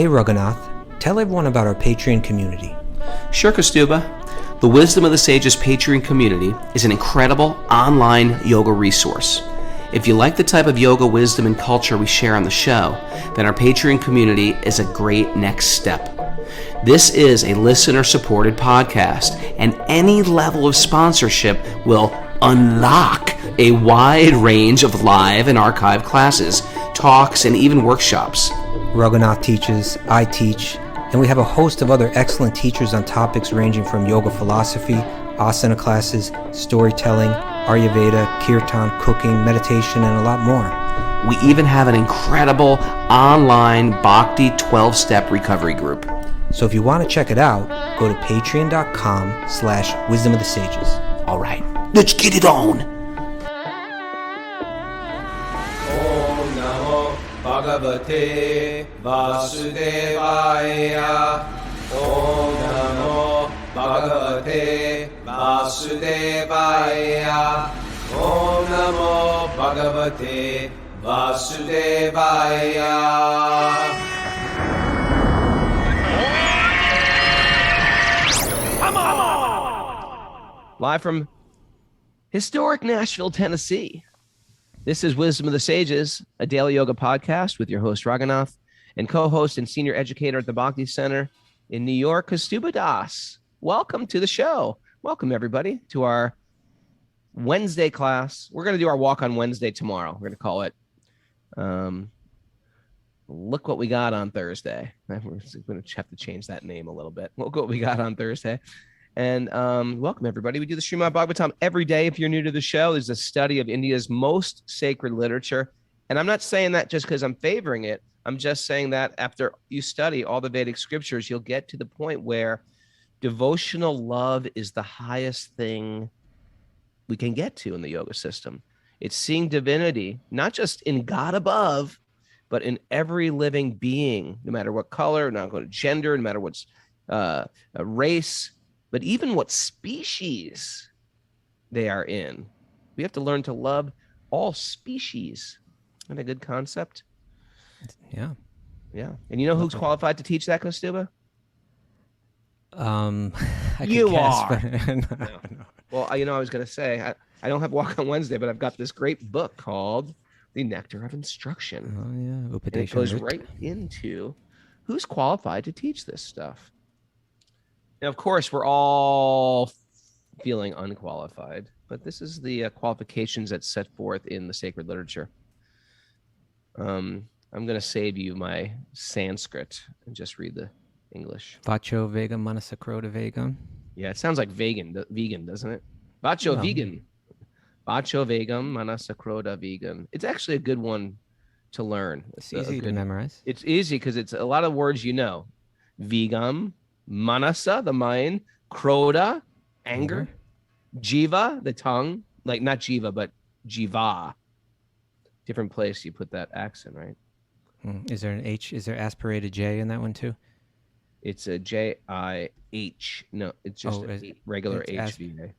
Hey Raghunath, tell everyone about our Patreon community. Sure, Kaustubha. The Wisdom of the Sages Patreon community is an incredible online yoga resource. If you like the type of yoga wisdom and culture we share on the show, then our Patreon community is a great next step. This is a listener-supported podcast, and any level of sponsorship will unlock a wide range of live and archived classes, talks, and even workshops. Raghunath teaches, I teach, and we have a host of other excellent teachers on topics ranging from yoga philosophy, asana classes, storytelling, Ayurveda, kirtan, cooking, meditation, and a lot more. We even have an incredible online Bhakti 12-step recovery group. So if you want to check it out, go to patreon.com/wisdom of the sages. All right, let's get it on. Om Namo Bhagavate Vasudevaya. Om Namo Bhagavate Vasudevaya. Om Namo Bhagavate Vasudevaya. Live from historic Nashville, Tennessee. This is Wisdom of the Sages, a daily yoga podcast with your host, Raghunath, and co-host and senior educator at the Bhakti Center in New York, Kaustubha Das. Welcome to the show. Welcome, everybody, to our Wednesday class. We're going to do our walk on Wednesday tomorrow. We're going to call it Look What We Got on Thursday. We're going to have to change that name a little bit. Look What We Got on Thursday. And welcome, everybody. We do the Srimad-Bhagavatam every day. If you're new to the show, there's a study of India's most sacred literature. And I'm not saying that just because I'm favoring it. I'm just saying that after you study all the Vedic scriptures, you'll get to the point where devotional love is the highest thing we can get to in the yoga system. It's seeing divinity, not just in God above, but in every living being, no matter what color, not what gender, no matter what's a race, but even what species they are in. We have to learn to love all species. Isn't that a good concept? Yeah. Yeah. And you know who's qualified to teach that, Kaustubha? I You could guess, are. but no. Well, I was going to say, I don't have Walk on Wednesday, but I've got this great book called The Nectar of Instruction. Oh, yeah. And it goes right into who's qualified to teach this stuff. And of course, we're all feeling unqualified, but this is the qualifications that's set forth in the sacred literature. I'm going to save you my Sanskrit and just read the English. Vacho vegam manasakroda vegam. Yeah, it sounds like vegan, doesn't it? Vacho vegan. Vacho vegam manasakroda vegan. It's actually a good one to learn. It's easy to memorize. It's easy because it's a lot of words you know. Vegam. Manasa, the mind, kroda, anger, jiva, the tongue, like not jiva, but jiva. Different place you put that accent, right? Is there an H? Is there aspirated J in that one too? It's a J-I-H. No, it's just a regular HVA.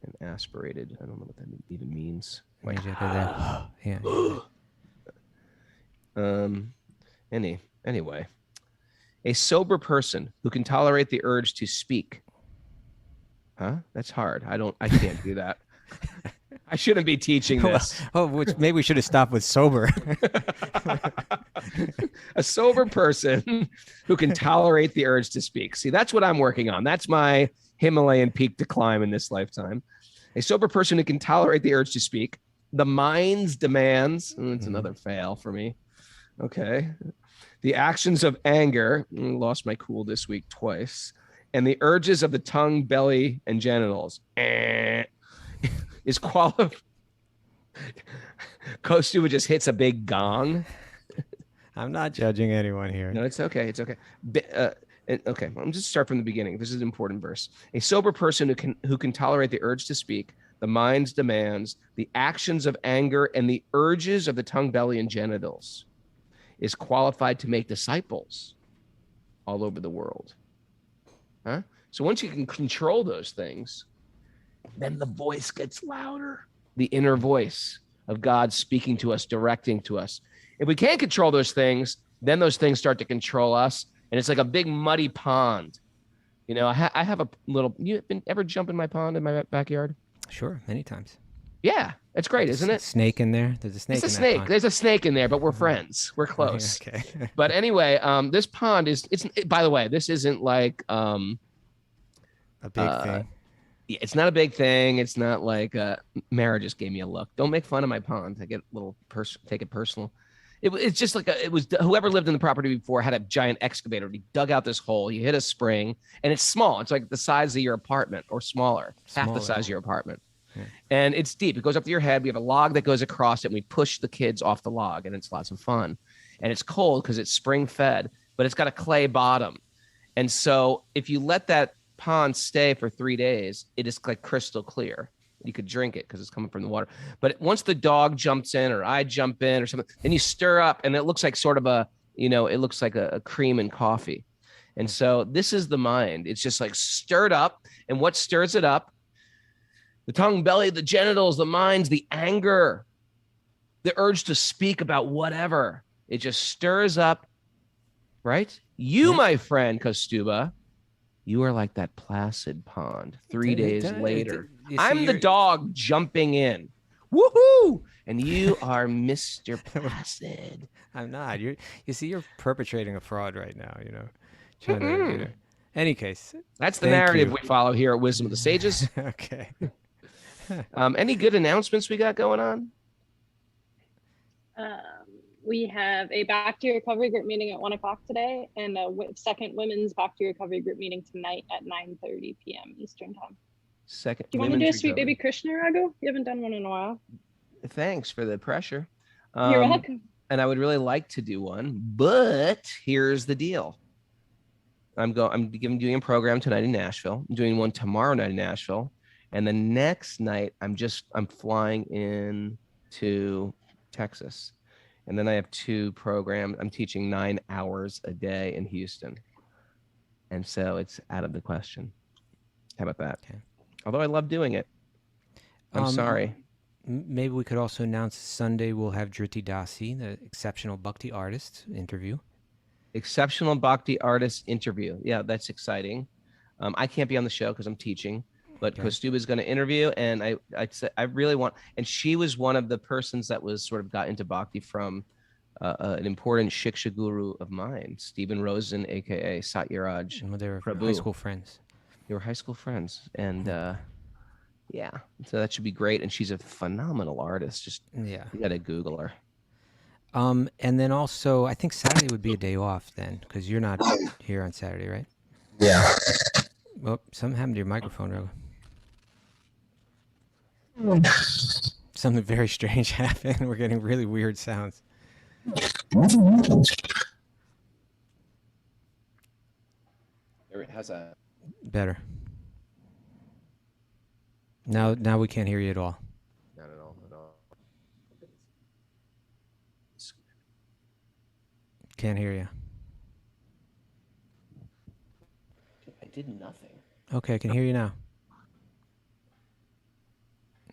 And aspirated. I don't know what that even means. Like, yeah. Anyway. A sober person who can tolerate the urge to speak. Huh? That's hard. I can't do that. I shouldn't be teaching this. Maybe we should have stopped with sober. A sober person who can tolerate the urge to speak. See, that's what I'm working on. That's my Himalayan peak to climb in this lifetime. A sober person who can tolerate the urge to speak. The mind's demands. It's another fail for me. Okay. The actions of anger, lost my cool this week twice, and the urges of the tongue, belly, and genitals is qualified. Kaustubha just hits a big gong. I'm not judging anyone here. No, it's okay. It's okay. Okay, I'm just start from the beginning. This is an important verse. A sober person who can tolerate the urge to speak, the mind's demands, the actions of anger, and the urges of the tongue, belly, and genitals is qualified to make disciples all over the world. Huh? So once you can control those things, then the voice gets louder. The inner voice of God speaking to us, directing to us. If we can't control those things, Then those things start to control us, and it's like a big muddy pond. You know, I have a little. You ever jump in my pond in my backyard? Sure, many times. Yeah, it's great, isn't it? Snake in there. There's a snake. It's a in snake. That pond. There's a snake in there, but we're friends. We're close. Okay. But anyway, this pond is. By the way, this isn't like a big thing. Yeah, it's not a big thing. It's not like Mara just gave me a look. Don't make fun of my pond. I get a little take it personal. It's just like it was whoever lived in the property before had a giant excavator. He dug out this hole. You hit a spring, and it's small. It's like the size of your apartment or smaller, half the size of your apartment. Yeah. And it's deep. It goes up to your head. We have a log that goes across it, and we push the kids off the log, and it's lots of fun. And it's cold because it's spring fed, but it's got a clay bottom. And so if you let that pond stay for 3 days, it is like crystal clear. You could drink it because it's coming from the water. But once the dog jumps in or I jump in or something, then you stir up and it looks like sort of it looks like a cream and coffee. And so this is the mind. It's just like stirred up. And what stirs it up? The tongue, belly, the genitals, the minds, the anger, the urge to speak about whatever. It just stirs up, right? You, my friend Kaustubha, you are like that placid pond 3 days later. I'm the dog jumping in. Woohoo! And you are Mr. Placid. I'm not. You see, you're perpetrating a fraud right now, Trying to, Any case. That's the narrative we follow here at Wisdom of the Sages. Okay. Any good announcements we got going on? We have a Bhakti recovery group meeting at 1:00 today, and a second women's Bhakti recovery group meeting tonight at 9:30 p.m. Eastern time. Second. Do you want to do a Sweet Baby Krishna, Raghu? You haven't done one in a while. Thanks for the pressure. You're welcome. And I would really like to do one, but here's the deal. I'm doing a program tonight in Nashville. I'm doing one tomorrow night in Nashville, and the next night I'm flying in to Texas. And then I have 2 programs. I'm teaching 9 hours a day in Houston. And so it's out of the question. How about that? Okay. Although I love doing it. I'm sorry. Maybe we could also announce Sunday we'll have Dhriti Dasi, the exceptional Bhakti artist, interview. Exceptional Bhakti artist interview. Yeah, that's exciting. I can't be on the show because I'm teaching. But Kaustubha is going to interview, and I really want. And she was one of the persons that was sort of got into Bhakti from an important Shiksha guru of mine, Stephen Rosen, aka Satyaraj. And they were Prabhu. high school friends. They were high school friends, and yeah, so that should be great. And she's a phenomenal artist. You got to Google her. And then also, I think Saturday would be a day off then, because you're not here on Saturday, right? Yeah. Well, something happened to your microphone, Raghu. Something very strange happened. We're getting really weird sounds. How's that? Better. Now we can't hear you at all. Not at all. Can't hear you. I did nothing. Okay, I can hear you now.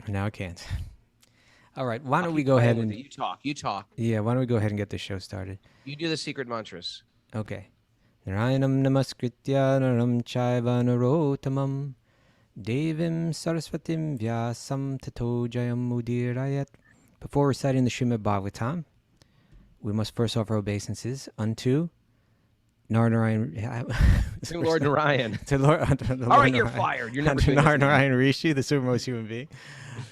Now I can't. All right, why don't we go ahead and... You talk. Yeah, why don't we go ahead and get this show started? You do the secret mantras. Okay. Narayanam namaskritya naram chaiva narotamam devim saraswatim vyasam tato jayam udirayat. Before reciting the Srimad-Bhagavatam, we must first offer obeisances unto Narayan. To Lord Narayan. To Lord, all right, Narayan. You're fired. You're never unto Narayan Rishi, the supermost human being.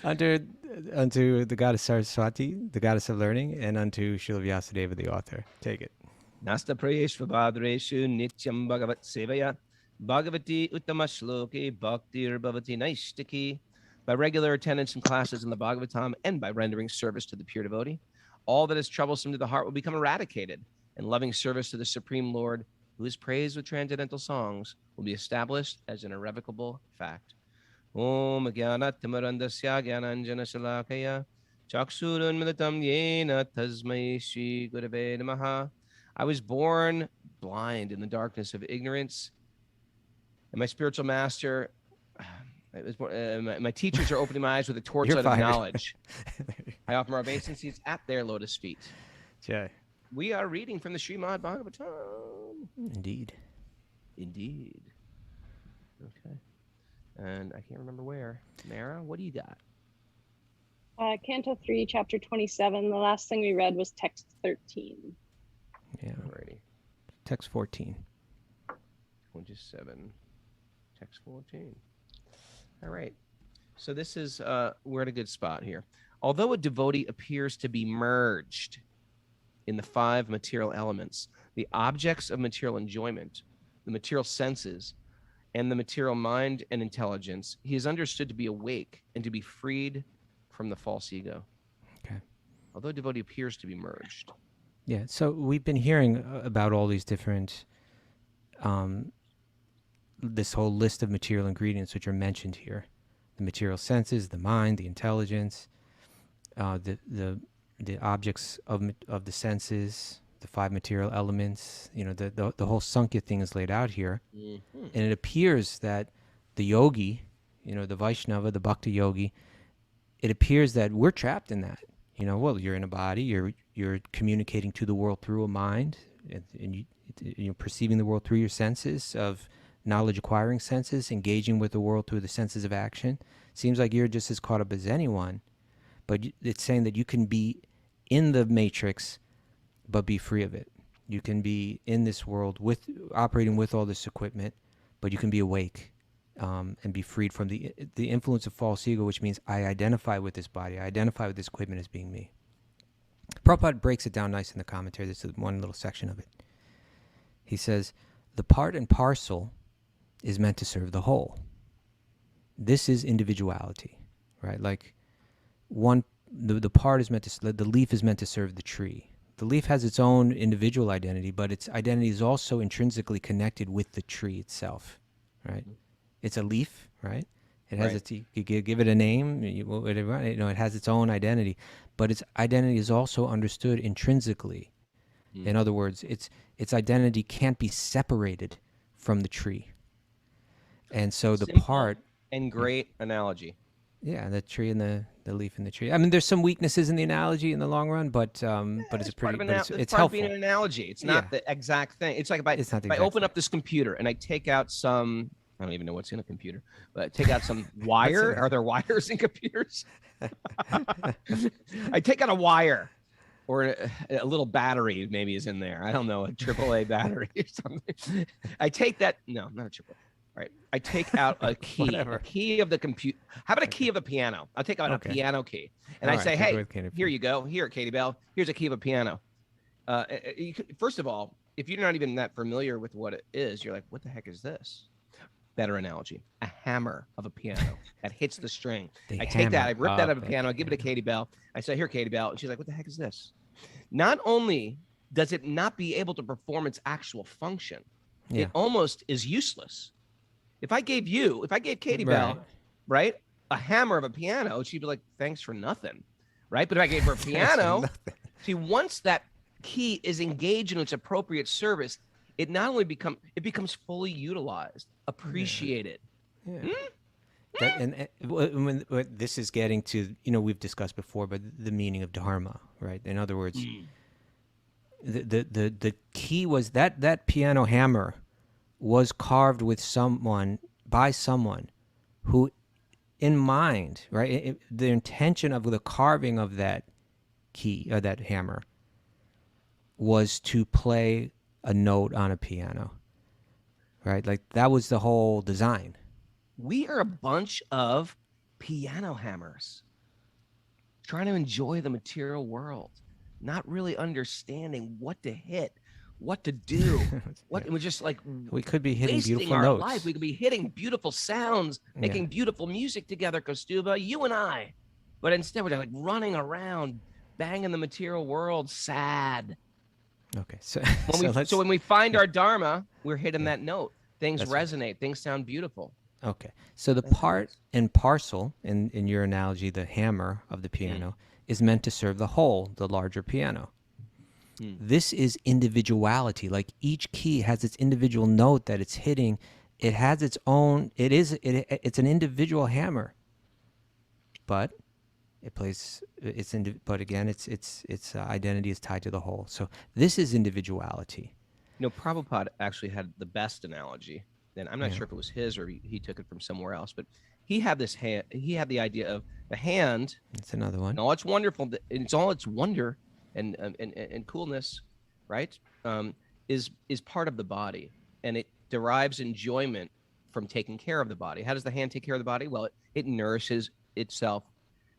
Unto the goddess Saraswati, the goddess of learning, and unto Srila Vyasadeva, the author. Take it. Nasta prayeshva bhadreshu nityam bhagavat sevaya bhagavati uttama shloke bhaktir bhavati naishtiki. By regular attendance in classes in the Bhagavatam and by rendering service to the pure devotee, all that is troublesome to the heart will become eradicated, and loving service to the Supreme Lord, who is praised with transcendental songs, will be established as an irrevocable fact. Om Gyanat Tamarandasya Gyananjana Shalakaya Chaksurun Militam Yena Tasmai Shri Gurave Namaha. I was born blind in the darkness of ignorance, and my spiritual master, my teachers are opening my eyes with a torchlight of knowledge. I offer my obeisances at their lotus feet. Jai. We are reading from the Srimad-Bhagavatam. Indeed. Indeed. Okay. And I can't remember where. Mara, what do you got? Canto 3, chapter 27. The last thing we read was text 13. Yeah. Alrighty. Text 14. 27. Text 14. All right. So this is, we're at a good spot here. Although a devotee appears to be merged in the 5 material elements, the objects of material enjoyment, the material senses, and the material mind and intelligence, he is understood to be awake and to be freed from the false ego. Okay. Although a devotee appears to be merged. Yeah, so we've been hearing about all these different, this whole list of material ingredients which are mentioned here. The material senses, the mind, the intelligence, the objects of the senses, the 5 material elements. You know, the whole Sankhya thing is laid out here. Mm-hmm. And it appears that the yogi, you know, the Vaishnava, the Bhakti-yogi, it appears that we're trapped in that. You know, well, you're in a body, you're communicating to the world through a mind, and you're perceiving the world through your senses of knowledge acquiring senses, engaging with the world through the senses of action. Seems like you're just as caught up as anyone, but it's saying that you can be in the matrix, but be free of it. You can be in this world operating with all this equipment, but you can be awake. And be freed from the influence of false ego, which means I identify with this body. I identify with this equipment as being me. Prabhupada breaks it down nice in the commentary. This is one little section of it. He says, the part and parcel is meant to serve the whole. This is individuality, right? Like the part is meant to, the leaf is meant to serve the tree. The leaf has its own individual identity, but its identity is also intrinsically connected with the tree itself, right? It's a leaf, right? It has you give it a name, it has its own identity, but its identity is also understood intrinsically. In other words, its identity can't be separated from the tree. And so the part and great analogy. Yeah, the tree and the leaf and the tree. I mean, there's some weaknesses in the analogy in the long run, but it's pretty. It's helpful. Being an analogy. It's not the exact thing. It's like if I open up this computer and I take out some. I don't even know what's in a computer, but take out some wire. Are there wires in computers? I take out a wire, or a little battery maybe is in there. I don't know, a AAA battery or something. I take that. No, not a AAA. All right. I take out a key, a key of the computer. How about a key of a piano? I'll take out a piano key, and I say, hey, here you go. Here, Katie Bell. Here's a key of a piano. First of all, if you're not even that familiar with what it is, you're like, what the heck is this? Better analogy, a hammer of a piano that hits the string. I take that, I rip that out of a piano, I give it to Katie Bell. I say, here, Katie Bell. And she's like, what the heck is this? Not only does it not be able to perform its actual function, it almost is useless. If I gave Katie Bell, right, a hammer of a piano, she'd be like, thanks for nothing, right? But if I gave her a piano, see, once that key is engaged in its appropriate service, it not only becomes fully utilized, appreciated. When this is getting to, we've discussed before, but the meaning of dharma, right? In other words, the key was that piano hammer was carved by someone who, in mind, right? The intention of the carving of that key or that hammer was to play a note on a piano, right? Like that was the whole design. We are a bunch of piano hammers trying to enjoy the material world, not really understanding what to hit, what to do. It was just like we could be hitting beautiful our notes. Life. We could be hitting beautiful sounds, making beautiful music together, Kaustubha, you and I. But instead, we're like running around, banging the material world, sad. Okay, so when we find our dharma, we're hitting that note. Things resonate. Things sound beautiful. Okay, so the part and parcel, in your analogy, the hammer of the piano, is meant to serve the whole, the larger piano. This is individuality. Like each key has its individual note that it's hitting. It has its own. It's an individual hammer. But It plays. But again, its identity is tied to the whole. So this is individuality. You know, Prabhupada actually had the best analogy, and I'm not Yeah. sure if it was his or he took it from somewhere else, but he had this hand. He had the idea of the hand, It's another one. and all its wonderful, it's all its wonder and coolness, right? Is part of the body, and it derives enjoyment from taking care of the body. How does the hand take care of the body? Well, it nourishes itself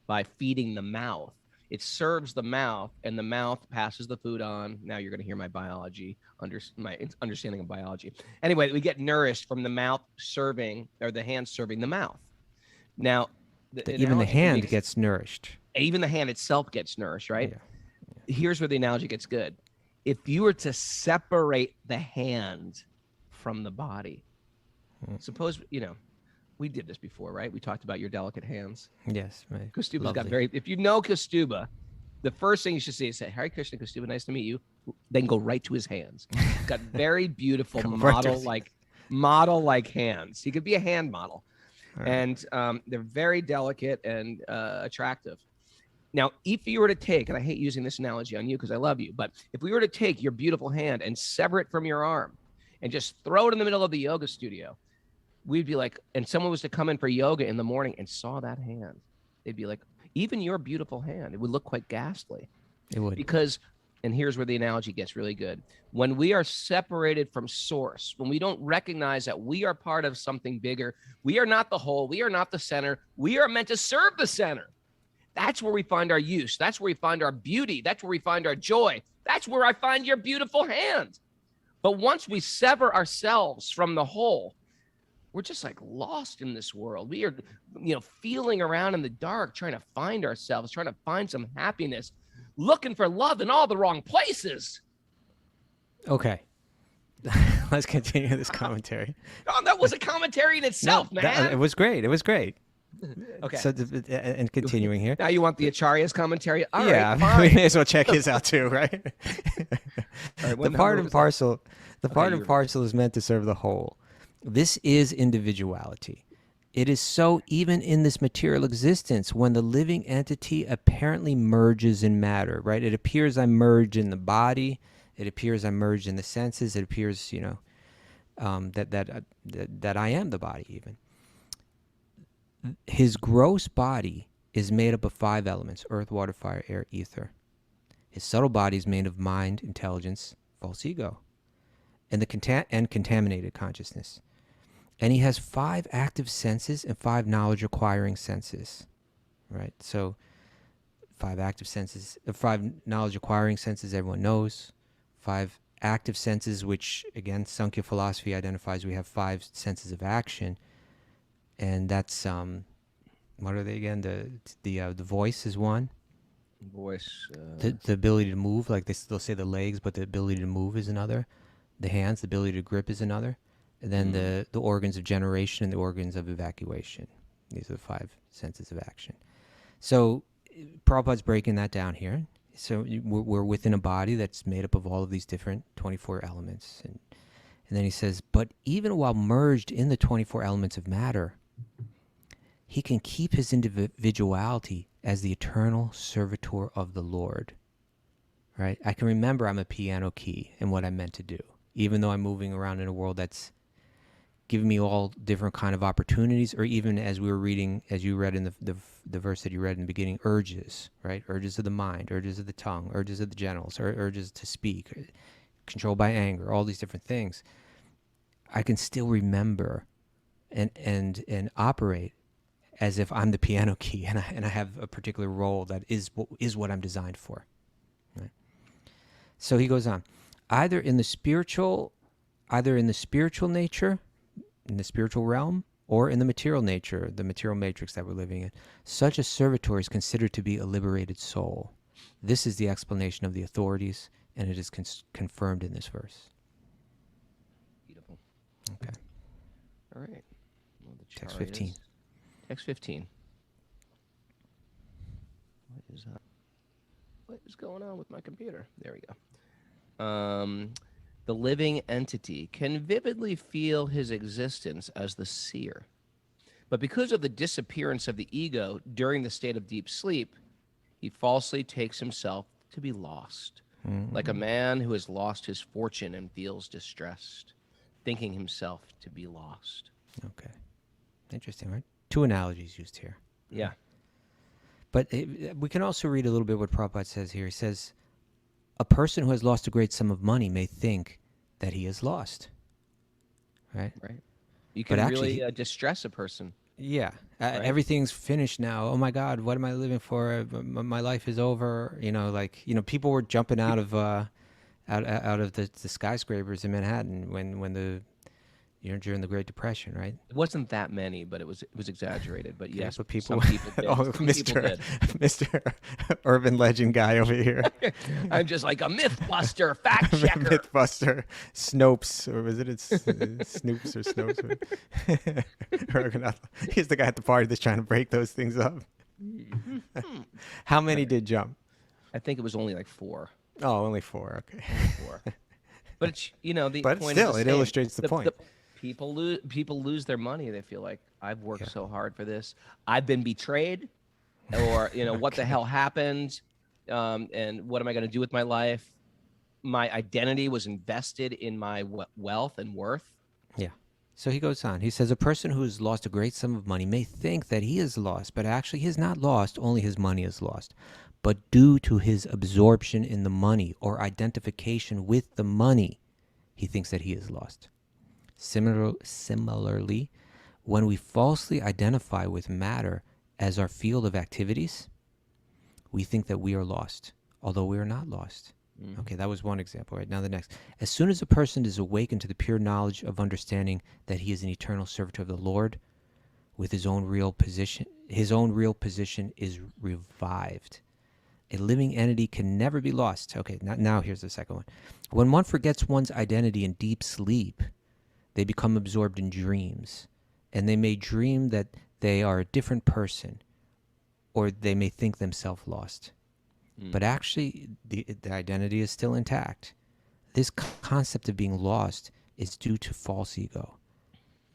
by feeding the mouth. It serves the mouth, and the mouth passes the food on. Now you're going to hear my biology, my understanding of biology. Anyway, we get nourished from the mouth serving, or the hand serving the mouth. Now, Even the hand gets nourished. Even the hand itself gets nourished, right? Yeah. Here's where the analogy gets good. If you were to separate the hand from the body, suppose, we did this before, right? We talked about your delicate hands. Yes, right. Kaustuba's got if you know Kaustuba, the first thing you should say is say, Hare Krishna, Kaustuba, nice to meet you. Then go right to his hands. He's got very beautiful model-like hands. He could be a hand model. Right. And they're very delicate and attractive. Now, if you were to take, and I hate using this analogy on you because I love you, but if we were to take your beautiful hand and sever it from your arm and just throw it in the middle of the yoga studio, we'd be like, and someone was to come in for yoga in the morning and saw that hand, they'd be like, even your beautiful hand, it would look quite ghastly. It would. Because, and here's where the analogy gets really good. When we are separated from source, when we don't recognize that we are part of something bigger, we are not the whole, we are not the center, we are meant to serve the center. That's where we find our use. That's where we find our beauty. That's where we find our joy. That's where I find your beautiful hand. But once we sever ourselves from the whole, we're just like lost in this world. We are, feeling around in the dark, trying to find ourselves, trying to find some happiness, looking for love in all the wrong places. Okay. Let's continue this commentary. Oh, that was a commentary in itself, man. It was great. It was great. Okay. So, and continuing here. Now you want the Acharya's commentary? All right, fine. We may as well check his out too, right? Right, the part and parcel is meant to serve the whole. This is individuality. It is so even in this material existence when the living entity apparently merges in matter, right? It appears I merge in the body. It appears I merge in the senses. It appears, that I am the body even. His gross body is made up of 5 elements: earth, water, fire, air, ether. His subtle body is made of mind, intelligence, false ego, and contaminated consciousness. And he has 5 active senses and 5 knowledge-acquiring senses, right? So 5 active senses, 5 knowledge-acquiring senses everyone knows, 5 active senses, which, again, Sankhya philosophy identifies we have 5 senses of action. And that's what are they again? The voice is one. Voice. The ability to move, like they'll say the legs, but the ability to move is another. The hands, the ability to grip is another. And then the organs of generation and the organs of evacuation. These are the 5 senses of action. So Prabhupada's breaking that down here. So we're within a body that's made up of all of these different 24 elements. And then he says, but even while merged in the 24 elements of matter, he can keep his individuality as the eternal servitor of the Lord, right? I can remember I'm a piano key and what I'm meant to do, even though I'm moving around in a world that's giving me all different kind of opportunities, or even as we were reading, as you read in the verse that you read in the beginning, urges, right? Urges of the mind, urges of the tongue, urges of the genitals, urges to speak, controlled by anger, all these different things. I can still remember and operate as if I'm the piano key and I have a particular role that is what I'm designed for. Right? So he goes on, either in the spiritual nature, in the spiritual realm, or in the material nature, the material matrix that we're living in, such a servitor is considered to be a liberated soul. This is the explanation of the authorities, and it is confirmed in this verse. Beautiful. Okay. All right. Well, Text 15. Text 15. What is going on with my computer? There we go. The living entity can vividly feel his existence as the seer. But because of the disappearance of the ego during the state of deep sleep, he falsely takes himself to be lost, like a man who has lost his fortune and feels distressed, thinking himself to be lost. Okay. Interesting, right? Two analogies used here. Yeah. But we can also read a little bit what Prabhupada says here. He says, a person who has lost a great sum of money may think that he is lost. Right? Right. You can actually really distress a person. Yeah. Right. Everything's finished now. Oh my God, what am I living for? My life is over. People were jumping out of the skyscrapers in Manhattan when during the Great Depression, right? It wasn't that many, but it was exaggerated. But yes, but people, some people did. oh, Some people did. Mr. Urban Legend guy over here. I'm just like a mythbuster, fact checker. Mythbuster, Snopes, or was it Snoops or Snopes? Raghunath. He's the guy at the party that's trying to break those things up. How many did jump? I think it was only like 4. Oh, only 4. Okay. 4. But it's the but point still, is the it same. illustrates the point. People lose their money. They feel like I've worked so hard for this. I've been betrayed, or what the hell happened, and what am I going to do with my life? My identity was invested in my wealth and worth. Yeah. So he goes on. He says, a person who has lost a great sum of money may think that he is lost, but actually he is not lost. Only his money is lost. But due to his absorption in the money or identification with the money, he thinks that he is lost. Similarly, when we falsely identify with matter as our field of activities, we think that we are lost, although we are not lost. Okay, that was one example. Right now, the next. As soon as a person is awakened to the pure knowledge of understanding that he is an eternal servitor of the Lord, with his own real position is revived. A living entity can never be lost. Okay, now here's the second one. When one forgets one's identity in deep sleep, they become absorbed in dreams, and they may dream that they are a different person, or they may think themselves lost. But actually, the identity is still intact. This concept of being lost is due to false ego,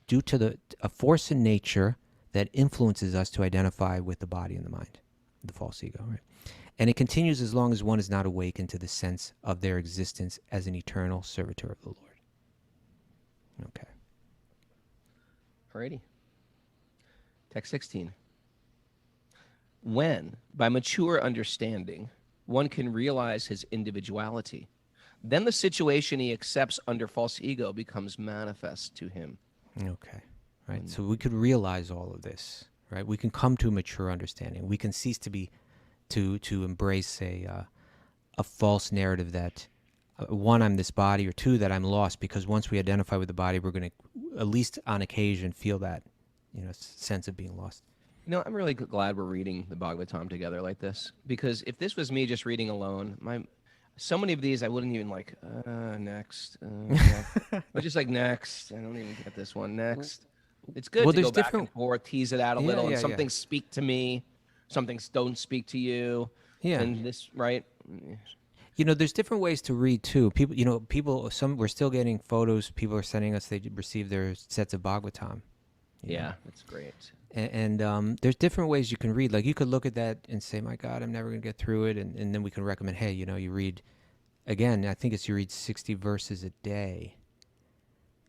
due to a force in nature that influences us to identify with the body and the mind, the false ego, right? And it continues as long as one is not awakened to the sense of their existence as an eternal servitor of the Lord. Okay. Alrighty. Text 16. When, by mature understanding, one can realize his individuality, then the situation he accepts under false ego becomes manifest to him. Okay. Right. So we could realize all of this, right? We can come to a mature understanding. We can cease to embrace a false narrative that one, I'm this body, or two, that I'm lost, because once we identify with the body, we're going to, at least on occasion, feel that, sense of being lost. I'm really glad we're reading the Bhagavatam together like this, because if this was me just reading alone, so many of these I wouldn't even like, next. But just like, next. I don't even get this one. Next. It's good to go back and forth, tease it out a little, and some things speak to me, some things don't speak to you. Yeah. And this, right? There's different ways to read too. We're still getting photos. People are sending us, they received their sets of Bhagavatam. Yeah, that's great. And there's different ways you can read. Like, you could look at that and say, my God, I'm never going to get through it. And then we can recommend, hey, you read, again, I think you read 60 verses a day.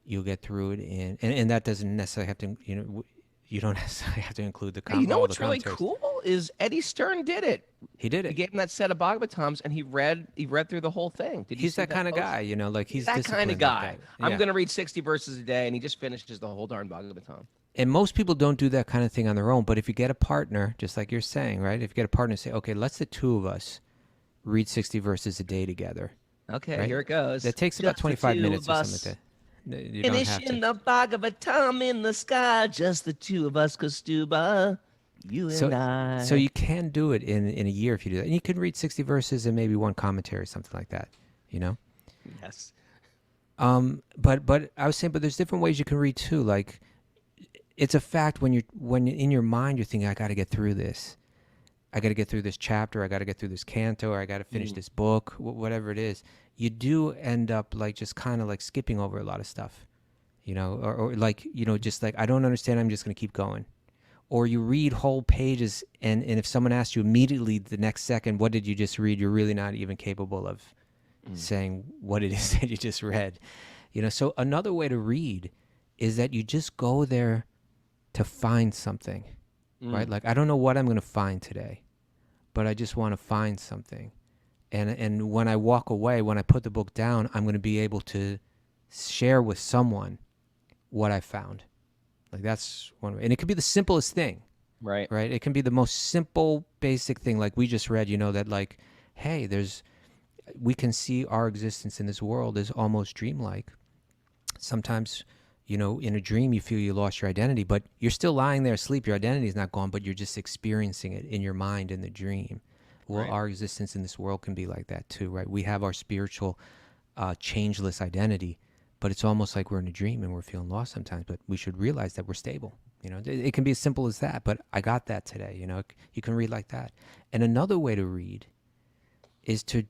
You'll get through it. And that doesn't necessarily have to, you don't necessarily have to include the commentaries. You know what's really cool is Eddie Stern did it. He did it. He gave him that set of Bhagavatams, and he read through the whole thing. He's that kind of guy, he's that kind of guy. Like that. I'm going to read 60 verses a day, and he just finishes the whole darn Bhagavatam. And most people don't do that kind of thing on their own. But if you get a partner, just like you're saying, right? If you get a partner, say, okay, let's the two of us read 60 verses a day together. Okay, right? Here it goes. That takes about 25 minutes or something like that. Finishing the Bhagavatam in the sky, just the two of us, Kaustubha, you and I. So you can do it in a year if you do that. And you can read 60 verses and maybe one commentary, something like that, Yes. But I was saying, but there's different ways you can read too. Like, it's a fact when in your mind you're thinking, I got to get through this. I got to get through this chapter. I got to get through this canto, or I got to finish this book, whatever it is. You do end up like just kind of like skipping over a lot of stuff, or like, just like, I don't understand. I'm just going to keep going. or you read whole pages, and if someone asks you immediately the next second, what did you just read? You're really not even capable of saying what it is that you just read. So another way to read is that you just go there to find something, right? Like, I don't know what I'm going to find today, but I just want to find something. And when I walk away, when I put the book down, I'm going to be able to share with someone what I found. Like, that's one way. And it could be the simplest thing. Right. It can be the most simple, basic thing. Like we just read, that like, hey, we can see our existence in this world is almost dreamlike. Sometimes, in a dream, you feel you lost your identity, but you're still lying there asleep. Your identity is not gone, but you're just experiencing it in your mind in the dream. Well, our existence in this world can be like that too, right? We have our spiritual, changeless identity, but it's almost like we're in a dream and we're feeling lost sometimes, but we should realize that we're stable. It can be as simple as that, but I got that today. You can read like that. And another way to read is to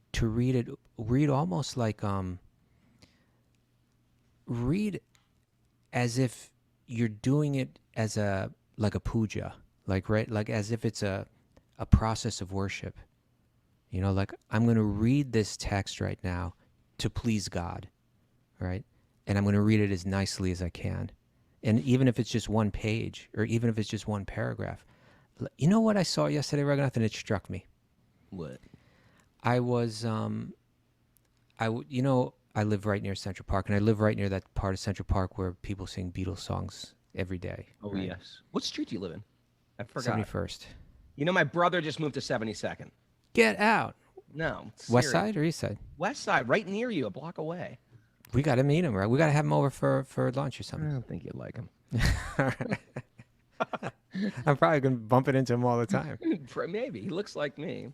read almost like, read as if you're doing it as like a puja, like as if it's a process of worship. Like, I'm going to read this text right now to please God, right? And I'm going to read it as nicely as I can. And even if it's just one page, or even if it's just one paragraph. You know what I saw yesterday, Raghunath, and it struck me? What? I was, I live right near Central Park, and I live right near that part of Central Park where people sing Beatles songs every day. Oh, right? yes. What street do you live in? I forgot. 71st. My brother just moved to 72nd. Get out. No. West serious. Side or East Side? West Side, right near you, a block away. We got to meet him, right? We got to have him over for lunch or I something. don't think you'd like him. I'm probably going to bump it into him all the time. Maybe. He looks like me.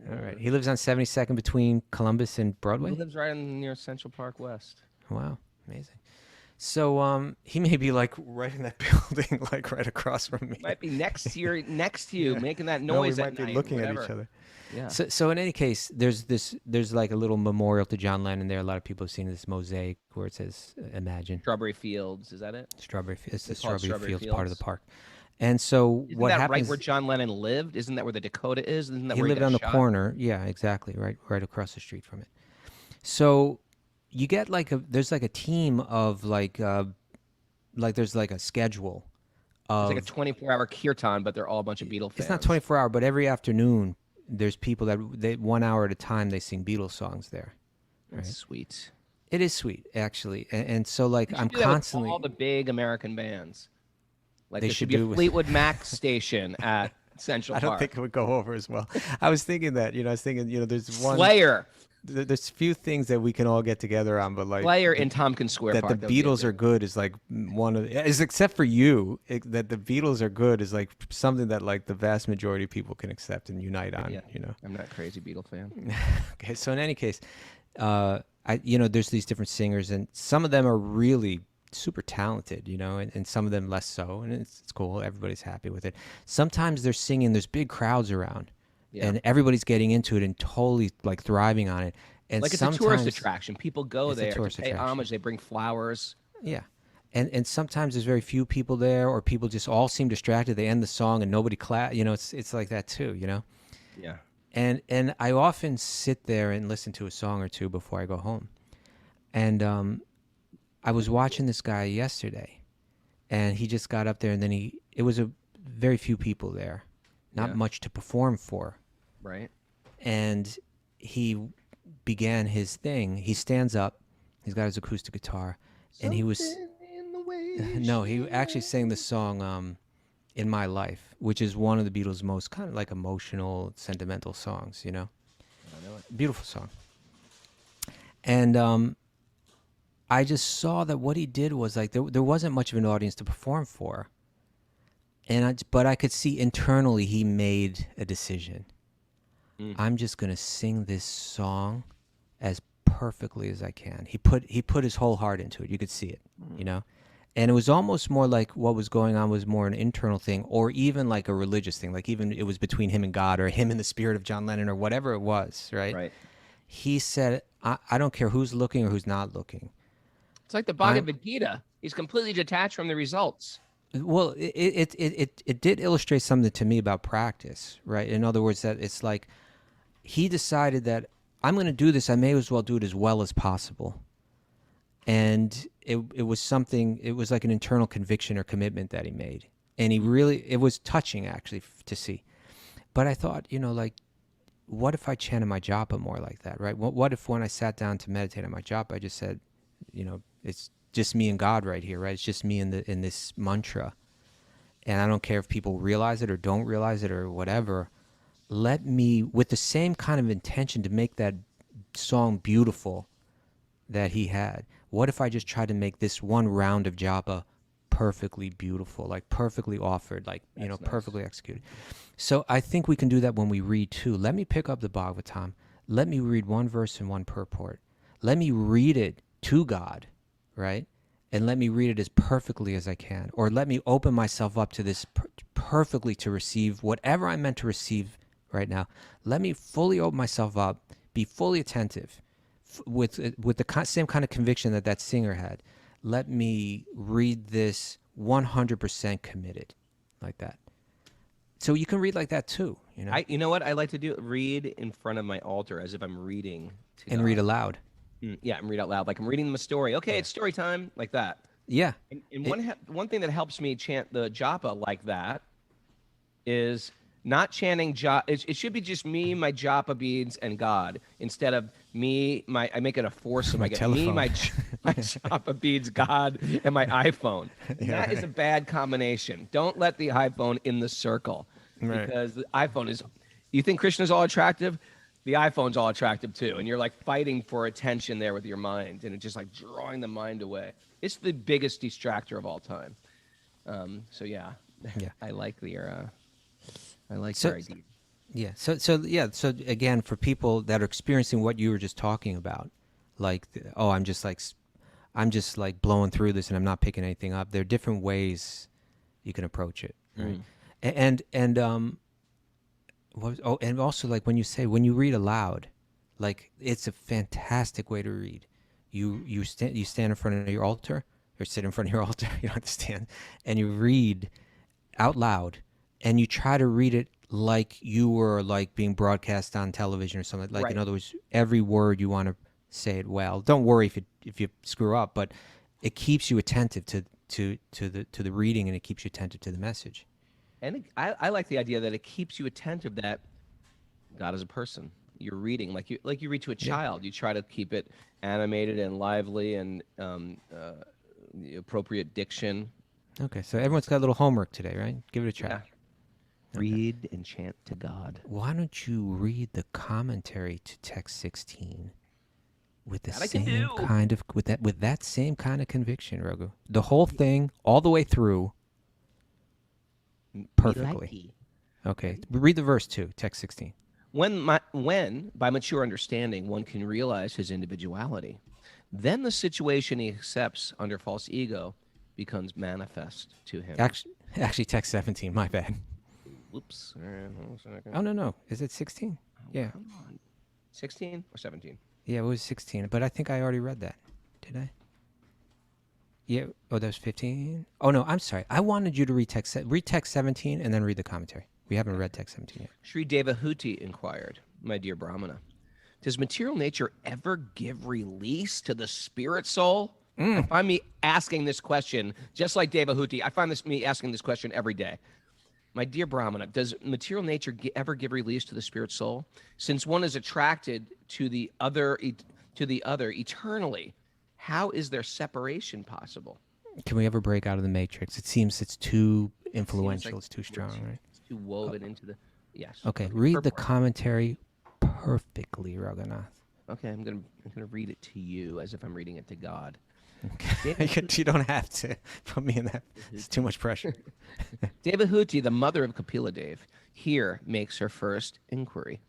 All right. He lives on 72nd between Columbus and Broadway? He lives right near Central Park West. Wow. Amazing. So he may be like right in that building, like right across from me. Might be next to you, making that No, we noise might at be night, looking whatever. at each other. Yeah. So in any case, there's like a little memorial to John Lennon there. A lot of people have seen this mosaic where it says "Imagine." Strawberry Fields, is that it? It's the They call it Strawberry Fields part of the Fields? park. And so Isn't what that happens? right where John Lennon lived? Isn't that where the Dakota is? Isn't that He where lived got on the shot? corner. Yeah, exactly. Right across the street from it. So you get there's like a team of like there's like a schedule of. It's like a 24-hour kirtan, but they're all a bunch of Beatle fans. It's not 24 hour, but every afternoon there's people that 1 hour at a time they sing Beatles songs there. That's sweet. It is sweet, actually, and so like They should I'm do that with constantly. all the big American bands. Like They there should should be do a with- Fleetwood Mac station at Central I don't Park. think it would go over as well. I was thinking that, I was thinking, there's one. Slayer, There's few things that we can all get together on, but like Slayer in Tompkins Square that Park. the that would be a Beatles big- are good is like one of is except for you that the Beatles are good is like something that like the vast majority of people can accept and unite on. Yeah. You know. I'm not a crazy Beatle fan. Okay, so in any case, there's these different singers, and some of them are really super talented, and some of them less so, and it's cool. Everybody's happy with it. Sometimes they're singing, there's big crowds around, Yeah. and everybody's getting into it and totally like thriving on it. And Like it's a tourist attraction. People go It's a there to tourist pay attraction. homage. They bring flowers. Yeah. And sometimes there's very few people there, or people just all seem distracted. They end the song and nobody clap. It's like that too. Yeah. And I often sit there and listen to a song or two before I go home. And I was watching this guy yesterday, and he just got up there, and then it was a very few people there, not Yeah. much to perform for. Right. And he began his thing. He stands up. He's got his acoustic guitar, and he was. No, he actually sang the song "In My Life," which is one of the Beatles' most kind of like emotional, sentimental songs. I know it. Beautiful song. And I just saw that what he did was like there wasn't much of an audience to perform for, but I could see internally he made a decision. I'm just gonna sing this song as perfectly as I can. He put his whole heart into it. You could see it, And it was almost more like what was going on was more an internal thing, or even like a religious thing. Like even it was between him and God, or him and the spirit of John Lennon, or whatever it was, right? Right. He said, I don't care who's looking or who's not looking. It's like the Bhagavad Gita. He's completely detached from the results. Well, it did illustrate something to me about practice, right? In other words, that it's like he decided that I'm going to do this. I may as well do it as well as possible. And it was something, it was like an internal conviction or commitment that he made. And he really, it was touching actually to see. But I thought, like, what if I chanted my japa more like that, right? What if when I sat down to meditate on my japa, I just said, it's just me and God right here, right? It's just me in this mantra. And I don't care if people realize it or don't realize it or whatever. Let me, with the same kind of intention to make that song beautiful that he had, what if I just tried to make this one round of japa perfectly beautiful, like perfectly offered, like, That's perfectly nice. executed. So I think we can do that when we read too. Let me pick up the Bhagavatam. Let me read one verse and one purport. Let me read it to God, right? And let me read it as perfectly as I can. Or let me open myself up to this perfectly to receive whatever I'm meant to receive right now. Let me fully open myself up, be fully attentive with the same kind of conviction that singer had. Let me read this 100% committed, like that. So you can read like that too, You know what I like to do? Read in front of my altar as if I'm reading to and God. read aloud. Yeah, and read out loud, like I'm reading them a story. Okay, it's story time, like that. Yeah. And one thing that helps me chant the japa like that is not chanting japa. It should be just me, my japa beads, and God, instead of me. I make it a foursome. My I get telephone. my japa beads, God, and my iPhone. Yeah, That is a bad combination. Don't let the iPhone in the circle, Right. because the iPhone is. You think Krishna's all attractive? The iPhone's all attractive too, and you're like fighting for attention there with your mind, and it's just like drawing the mind away. It's the biggest distractor of all time. So yeah, Yeah. I like your So- idea. Yeah. So again, for people that are experiencing what you were just talking about, like, I'm just like blowing through this and I'm not picking anything up. There are different ways you can approach it, right? And and also, like, when you read aloud, like, it's a fantastic way to read. You stand in front of your altar, or sit in front of your altar. You don't have to stand, and you read out loud, and you try to read it like you were like being broadcast on television or something. Like, Right. in other words, every word you want to say it well. Don't worry if you screw up, but it keeps you attentive to the reading, and it keeps you attentive to the message. And I like the idea that it keeps you attentive that God is a person. You're reading like you read to a child. You try to keep it animated and lively and the appropriate diction. Okay, so everyone's got a little homework today, right? Give it a try. Yeah. Read and chant to God. Why don't you read the commentary to text 16 with the That I can same do. kind of with that same kind of conviction, Raghu? The whole thing, all the way through, perfectly. Okay, read the verse too, text 16. When by mature understanding one can realize his individuality, then the situation he accepts under false ego becomes manifest to him. Actually, text 17. My bad. Whoops. All right, hold on a second. Oh no, is it 16? Yeah, Come on. 16 or 17? yeah, it was 16. But I think I already read that. Did I? Yeah. Oh, that was 15. Oh no, I'm sorry. I wanted you to read text 17 and then read the commentary. We haven't read text 17 yet. Sri Devahuti inquired, my dear Brahmana, does material nature ever give release to the spirit soul? I find me asking this question, just like Devahuti, I find me asking this question every day. My dear Brahmana, does material nature ever give release to the spirit soul? Since one is attracted to the other eternally, how is their separation possible? Can we ever break out of the matrix? It seems it's too influential. like It's too strong, right? It's too woven into the... Yes. Okay, read the purport. commentary perfectly, Raghunath. Okay, I'm gonna read it to you as if I'm reading it to God. Okay. You don't have to put me in that. It's too much pressure. Devahuti, the mother of Kapila Dev, here makes her first inquiry.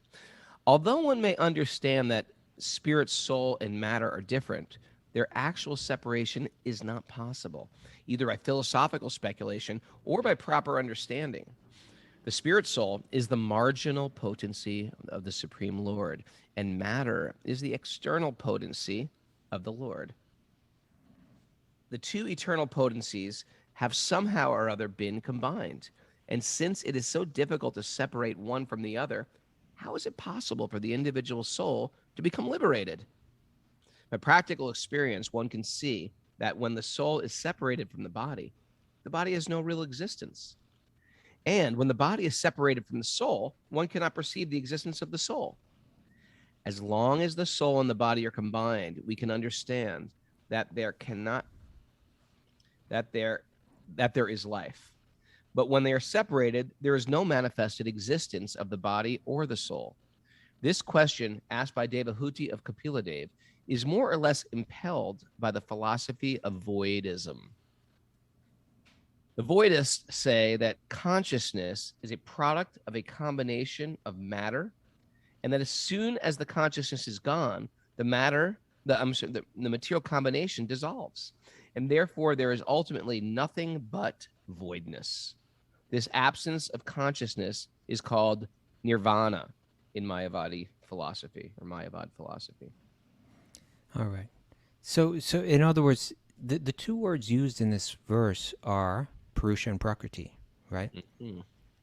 Although one may understand that spirit, soul, and matter are different, their actual separation is not possible, either by philosophical speculation or by proper understanding. The spirit soul is the marginal potency of the Supreme Lord, and matter is the external potency of the Lord. The two eternal potencies have somehow or other been combined. And since it is so difficult to separate one from the other, how is it possible for the individual soul to become liberated? By practical experience, one can see that when the soul is separated from the body has no real existence. And when the body is separated from the soul, one cannot perceive the existence of the soul. As long as the soul and the body are combined, we can understand that there is life. But when they are separated, there is no manifested existence of the body or the soul. This question, asked by Devahuti of Kapiladev, is more or less impelled by the philosophy of voidism. The voidists say that consciousness is a product of a combination of matter, and that as soon as the consciousness is gone, the material combination dissolves, and therefore there is ultimately nothing but voidness. This absence of consciousness is called nirvana in Mayavadi philosophy, or Mayavad philosophy. All right. So in other words, the two words used in this verse are purusha and prakriti, right? Mm-hmm.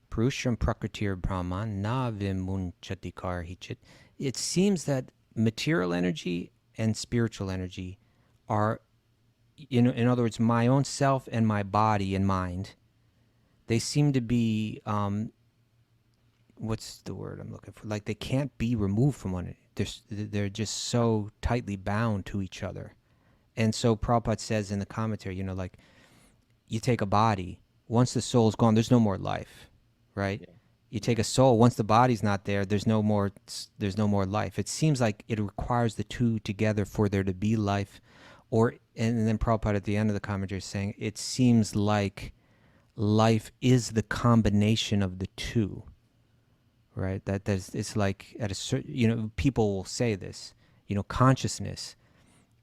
Purusha and prakriti brahman na vimunchati karhichit. It seems that material energy and spiritual energy are, in other words, my own self and my body and mind, they seem to be, what's the word I'm looking for? Like they can't be removed from one another. They're just so tightly bound to each other. And so Prabhupada says in the commentary, like you take a body, once the soul's gone, there's no more life, right? Yeah. You take a soul, once the body's not there, there's no more life. It seems like it requires the two together for there to be life. And then Prabhupada at the end of the commentary is saying, it seems like life is the combination of the two, right? It's like at a certain, people will say this, consciousness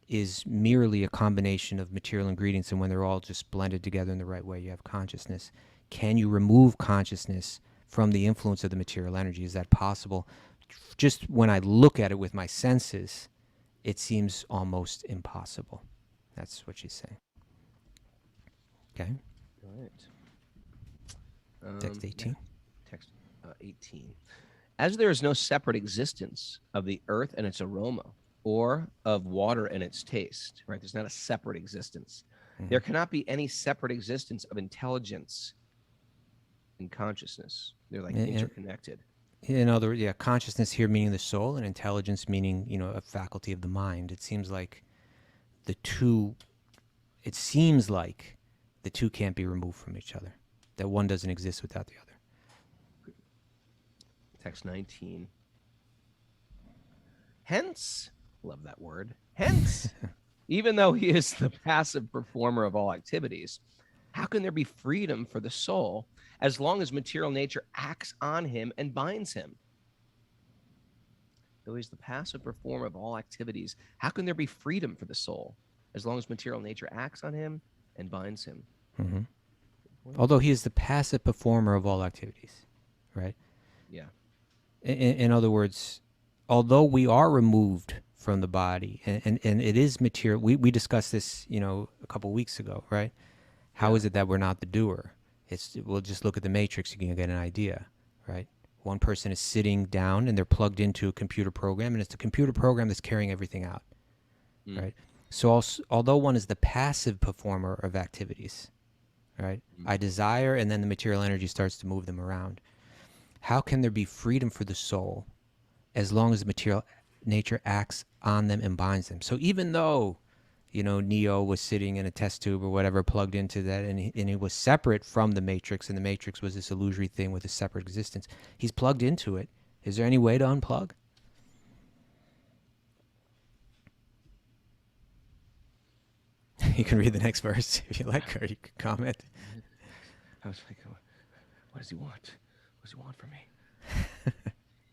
is merely a combination of material ingredients, and when they're all just blended together in the right way, you have consciousness. Can you remove consciousness from the influence of the material energy? Is that possible? Just when I look at it with my senses, it seems almost impossible. That's what she's saying. Okay. All right. Text 18. Yeah. Text 18. As there is no separate existence of the earth and its aroma, or of water and its taste, right? There's not a separate existence. Mm-hmm. There cannot be any separate existence of intelligence and consciousness. They're like interconnected. In other words, consciousness here meaning the soul, and intelligence meaning, a faculty of the mind. It seems like the two can't be removed from each other, that one doesn't exist without the other. Text 19. Hence, love that word, hence, even though he is the passive performer of all activities, how can there be freedom for the soul as long as material nature acts on him and binds him? Though he's the passive performer of all activities, how can there be freedom for the soul as long as material nature acts on him and binds him? Mm-hmm. Although he is the passive performer of all activities, right? Yeah. In other words, although we are removed from the body and it is material, we discussed this, a couple weeks ago, right? How is it that we're not the doer? We'll just look at the matrix, you can get an idea, right? One person is sitting down and they're plugged into a computer program, and it's the computer program that's carrying everything out, right? So also, although one is the passive performer of activities, right? I desire, and then the material energy starts to move them around. How can there be freedom for the soul as long as the material nature acts on them and binds them? So even though, Neo was sitting in a test tube or whatever, plugged into that, and he was separate from the matrix, and the matrix was this illusory thing with a separate existence, he's plugged into it. Is there any way to unplug? You can read the next verse if you like, or you can comment. I was like, what does he want? What does he want from me?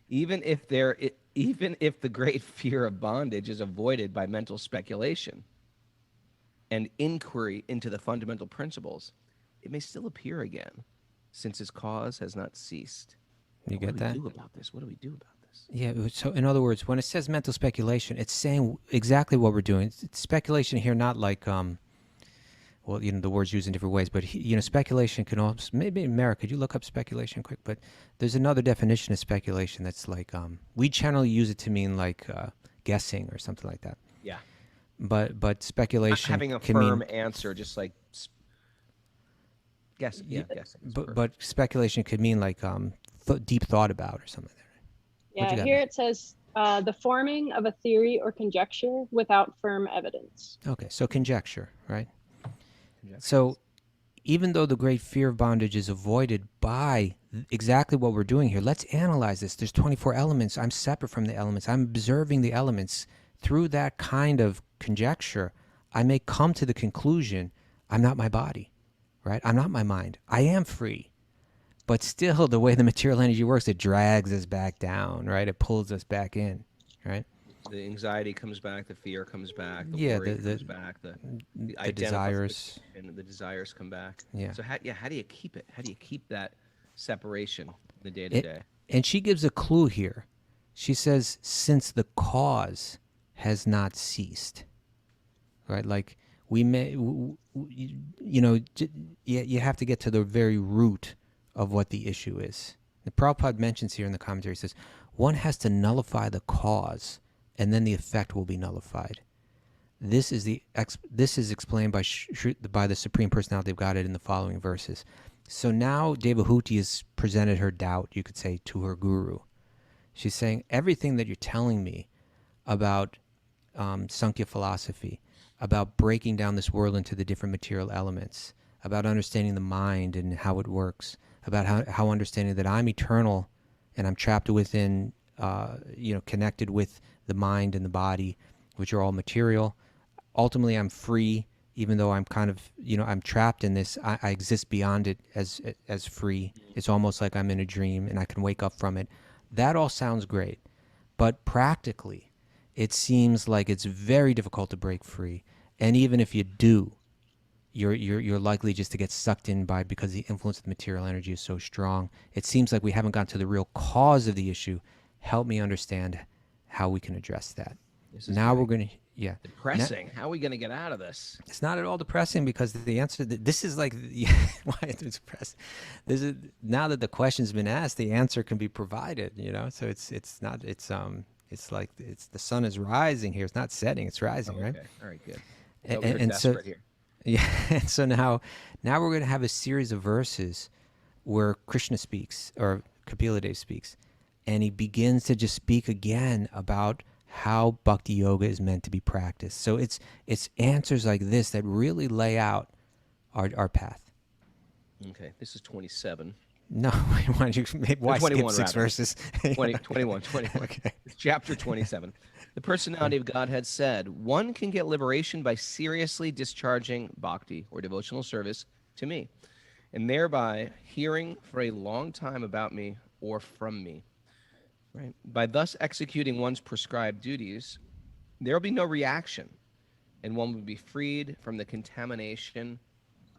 Even if the great fear of bondage is avoided by mental speculation and inquiry into the fundamental principles, it may still appear again, since its cause has not ceased. You get that? What do we do about this? What do we do about this? Yeah, so in other words, when it says mental speculation, it's saying exactly what we're doing. It's speculation here, not like, well, the word's used in different ways, but speculation can also, maybe Mara, could you look up speculation quick? But there's another definition of speculation that's like, we generally use it to mean like guessing or something like that. Yeah. But speculation Having a can firm mean, answer, just like guessing. Yeah, guessing. but speculation could mean like deep thought about or something like that. Right? Yeah, here it says the forming of a theory or conjecture without firm evidence. Okay, so conjecture, right? So even though the great fear of bondage is avoided by exactly what we're doing here, let's analyze this. There's 24 elements. I'm separate from the elements. I'm observing the elements. Through that kind of conjecture, I may come to the conclusion, I'm not my body, right? I'm not my mind. I am free. But still, the way the material energy works, it drags us back down, right? It pulls us back in, right? The anxiety comes back, the fear comes back, the worry comes back, the desires, and the desires come back. Yeah. So how do you keep it? How do you keep that separation in the day to day? And she gives a clue here. She says, since the cause has not ceased, right? Like we may, you have to get to the very root of what the issue is. The Prabhupada mentions here in the commentary, says, one has to nullify the cause, and then the effect will be nullified. This is explained by the Supreme Personality of Godhead in the following verses. So now Devahuti has presented her doubt, you could say, to her guru. She's saying, everything that you're telling me about Sankhya philosophy, about breaking down this world into the different material elements, about understanding the mind and how it works, about how understanding that I'm eternal and I'm trapped within, connected with the mind and the body, which are all material. Ultimately, I'm free, even though I'm kind of, I'm trapped in this. I exist beyond it as free. It's almost like I'm in a dream and I can wake up from it. That all sounds great. But practically, it seems like it's very difficult to break free. And even if you do, you're likely just to get sucked in because the influence of the material energy is so strong. It seems like we haven't gotten to the real cause of the issue. Help me understand how we can address that. Now we're going to, depressing. How are we going to get out of this? It's not at all depressing because the answer, this is like, why it's depressing. This is, now that the question's been asked, the answer can be provided, so it's like the sun is rising here. It's not setting, it's rising, right? All right, good. And so, here. Yeah, and so now we're going to have a series of verses where Krishna speaks, or Kapila Dev speaks, and he begins to just speak again about how Bhakti Yoga is meant to be practiced. So it's answers like this that really lay out our path. Okay, this is 27. No, why skip 6 verses? 21. Okay. It's chapter 27. The personality of Godhead said, one can get liberation by seriously discharging bhakti, or devotional service, to me, and thereby hearing for a long time about me or from me. Right? By thus executing one's prescribed duties, there will be no reaction, and one will be freed from the contamination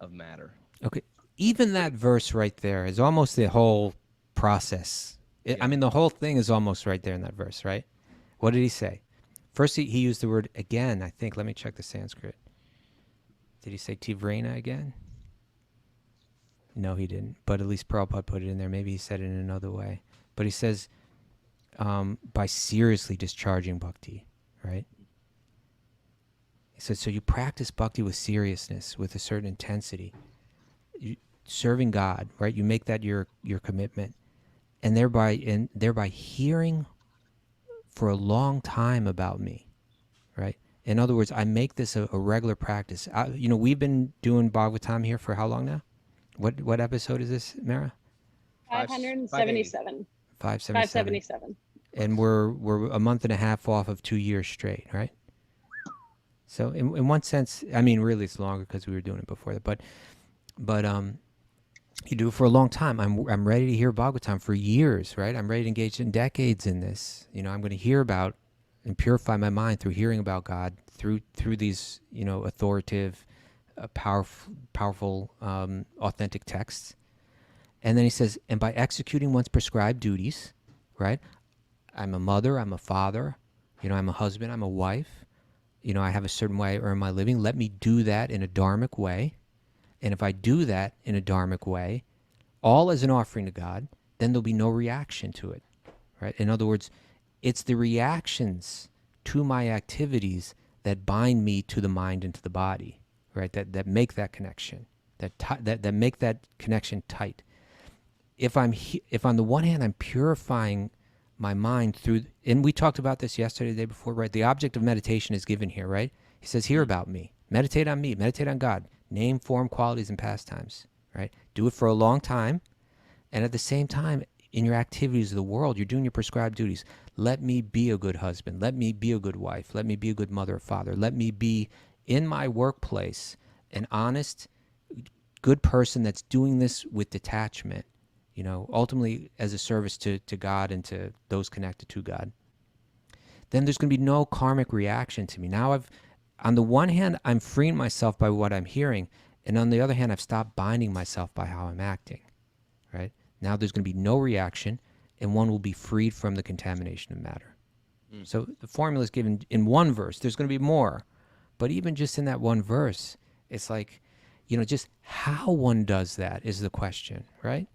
of matter. Okay. Even that verse right there is almost the whole process. I mean, the whole thing is almost right there in that verse, right? What did he say? First, he used the word again, I think. Let me check the Sanskrit. Did he say tivrena again? No, he didn't. But at least Prabhupada put it in there. Maybe he said it in another way. But he says, by seriously discharging bhakti, right? He says, so you practice bhakti with seriousness, with a certain intensity. Serving God, right? You make that your commitment, and thereby hearing for a long time about me, right? In other words, I make this a regular practice. We've been doing Bhagavatam here for how long now? What episode is this, Mara? 577. 577. And we're a month and a half off of 2 years straight, right? So in one sense, I mean, really it's longer because we were doing it before that, but you do it for a long time. I'm ready to hear Bhagavatam for years, right? I'm ready to engage in decades in this. I'm going to hear about and purify my mind through hearing about God through these authoritative, powerful, authentic texts. And then he says, and by executing one's prescribed duties, right? I'm a mother, I'm a father, I'm a husband, I'm a wife, I have a certain way I earn my living. Let me do that in a dharmic way. And if I do that in a dharmic way, all as an offering to God, then there'll be no reaction to it, right? In other words, it's the reactions to my activities that bind me to the mind and to the body, right? That make that connection, that make that connection tight. If on the one hand I'm purifying my mind through, and we talked about this yesterday, the day before, right? The object of meditation is given here, right? He says, hear about me, meditate on me, meditate on God, name, form, qualities, and pastimes, right? Do it for a long time. And at the same time, in your activities of the world, you're doing your prescribed duties. Let me be a good husband. Let me be a good wife. Let me be a good mother or father. Let me be, in my workplace, an honest, good person that's doing this with detachment, ultimately as a service to God and to those connected to God. Then there's going to be no karmic reaction to me. Now on the one hand, I'm freeing myself by what I'm hearing. And on the other hand, I've stopped binding myself by how I'm acting, right? Now there's going to be no reaction, and one will be freed from the contamination of matter. So the formula is given in one verse. There's going to be more. But even just in that one verse, it's like, just how one does that is the question, right?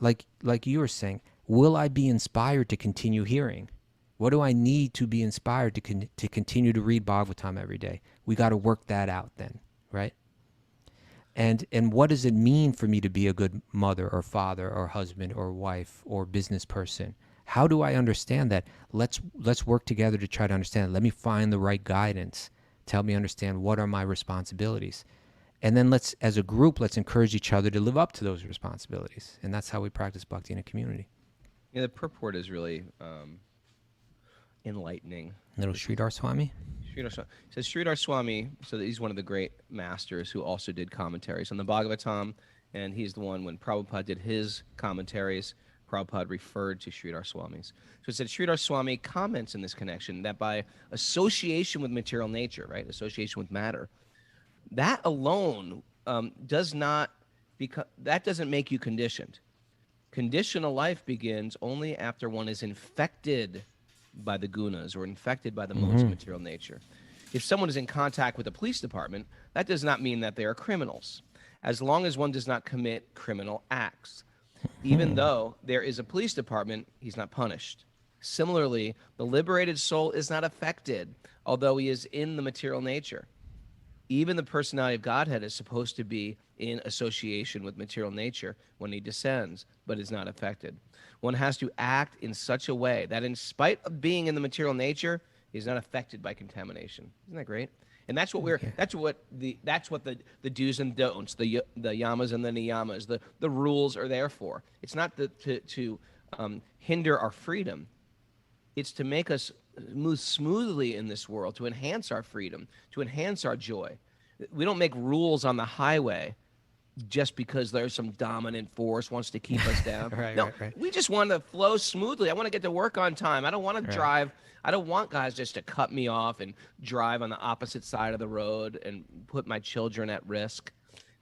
Like you were saying, will I be inspired to continue hearing? What do I need to be inspired to continue to read Bhagavatam every day? We got to work that out then, right? And what does it mean for me to be a good mother or father or husband or wife or business person? How do I understand that? Let's work together to try to understand. Let me find the right guidance to help me understand what are my responsibilities. And then as a group, let's encourage each other to live up to those responsibilities. And that's how we practice bhakti in a community. Yeah, the purport is really enlightening. Little Sridhar Swami. Sridhar Swami. It says Sridhar Swami, so he's one of the great masters who also did commentaries on the Bhagavatam, and he's the one when Prabhupada did his commentaries, Prabhupada referred to Sridhar Swami's. So it said Sridhar Swami comments in this connection that by association with material nature, right, association with matter, that alone doesn't make you conditioned. Conditional life begins only after one is infected by the gunas or infected by the modes of material nature. If someone is in contact with the police department, that does not mean that they are criminals, as long as one does not commit criminal acts. Even though there is a police department, he's not punished. Similarly, the liberated soul is not affected, although he is in the material nature. Even the personality of Godhead is supposed to be in association with material nature when he descends, but is not affected. One has to act in such a way that in spite of being in the material nature, he's not affected by contamination. Isn't that great? And that's what that's what the do's and don'ts, the yamas and the niyamas, the rules are there for. It's not to hinder our freedom. It's to make us move smoothly in this world, to enhance our freedom, to enhance our joy. We don't make rules on the highway just because there's some dominant force wants to keep us down. Right. We just want to flow smoothly. I want to get to work on time. I don't want to drive. I don't want guys just to cut me off and drive on the opposite side of the road and put my children at risk.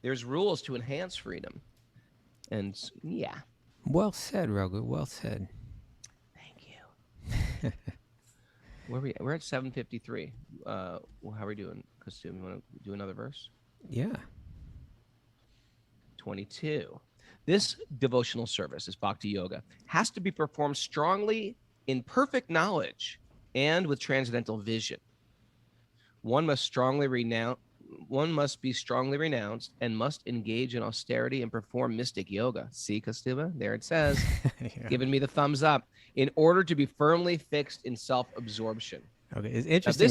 There's rules to enhance freedom. And yeah. Well said, Raghu. Well said. Thank you. We're at 7:53. How are we doing, Kaustubha? You want to do another verse? Yeah. 22. This devotional service, this bhakti yoga, has to be performed strongly in perfect knowledge and with transcendental vision. One must be strongly renounced and must engage in austerity and perform mystic yoga. See, Kaustubha? There it says, giving me the thumbs up. In order to be firmly fixed in self-absorption. Okay, it's interesting.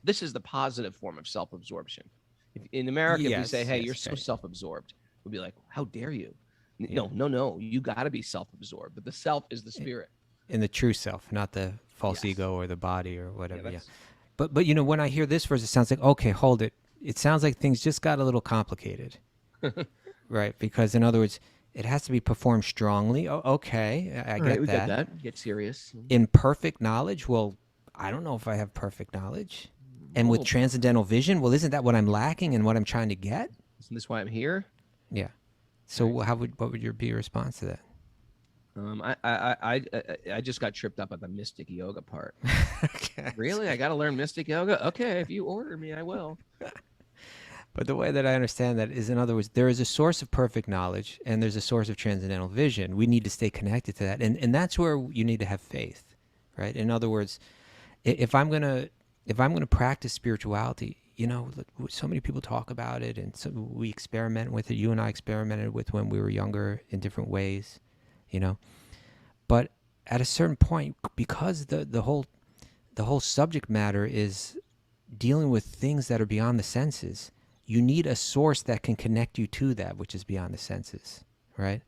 This is the positive form of self-absorption. In America, if you say, "Hey, you're so self-absorbed," we'll be like, "How dare you?" Yeah. No. You got to be self-absorbed. But the self is the spirit. And the true self, not the false ego or the body or whatever. Yeah. But when I hear this verse, it sounds like, okay, hold it. It sounds like things just got a little complicated, right? Because in other words, it has to be performed strongly. Oh, okay, I get that. Get serious. In perfect knowledge, well, I don't know if I have perfect knowledge. And with transcendental vision, well, isn't that what I'm lacking and what I'm trying to get? Isn't this why I'm here? Yeah. So what would be your response to that? I just got tripped up at the mystic yoga part. Okay. Really? I got to learn mystic yoga? Okay, if you order me, I will. But the way that I understand that is, in other words, there is a source of perfect knowledge and there's a source of transcendental vision. We need to stay connected to that. And that's where you need to have faith, right? In other words, if I'm going to practice spirituality, you know, so many people talk about it and so we experiment with it. You and I experimented with when we were younger in different ways, you know. But at a certain point, because the whole subject matter is dealing with things that are beyond the senses, you need a source that can connect you to that which is beyond the senses, right?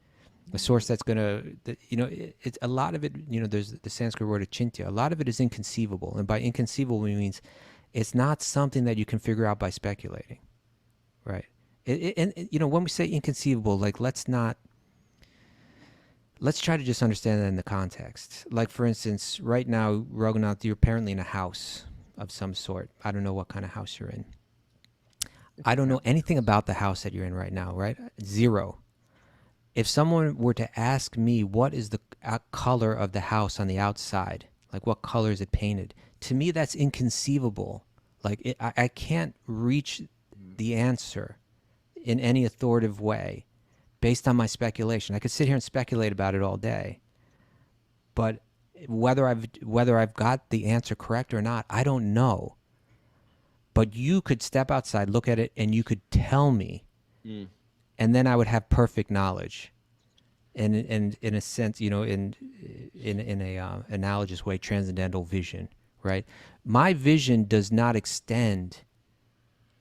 A source that's going to, you know, it's a lot of it, you know, there's the Sanskrit word achintya. A lot of it is inconceivable. And by inconceivable means it's not something that you can figure out by speculating, right? And, you know, when we say inconceivable, like, let's try to just understand that in the context. Like, for instance, right now, Raghunath, you're apparently in a house of some sort. I don't know what kind of house you're in. I don't know anything about the house that you're in right now, right? Zero. If someone were to ask me what is the color of the house on the outside, like what color is it painted, to me that's inconceivable. Like I can't reach the answer in any authoritative way based on my speculation. I could sit here and speculate about it all day, but whether I've got the answer correct or not, I don't know. But you could step outside, look at it, and you could tell me, and then I would have perfect knowledge. And in a sense, you know, in a analogous way, transcendental vision, right? My vision does not extend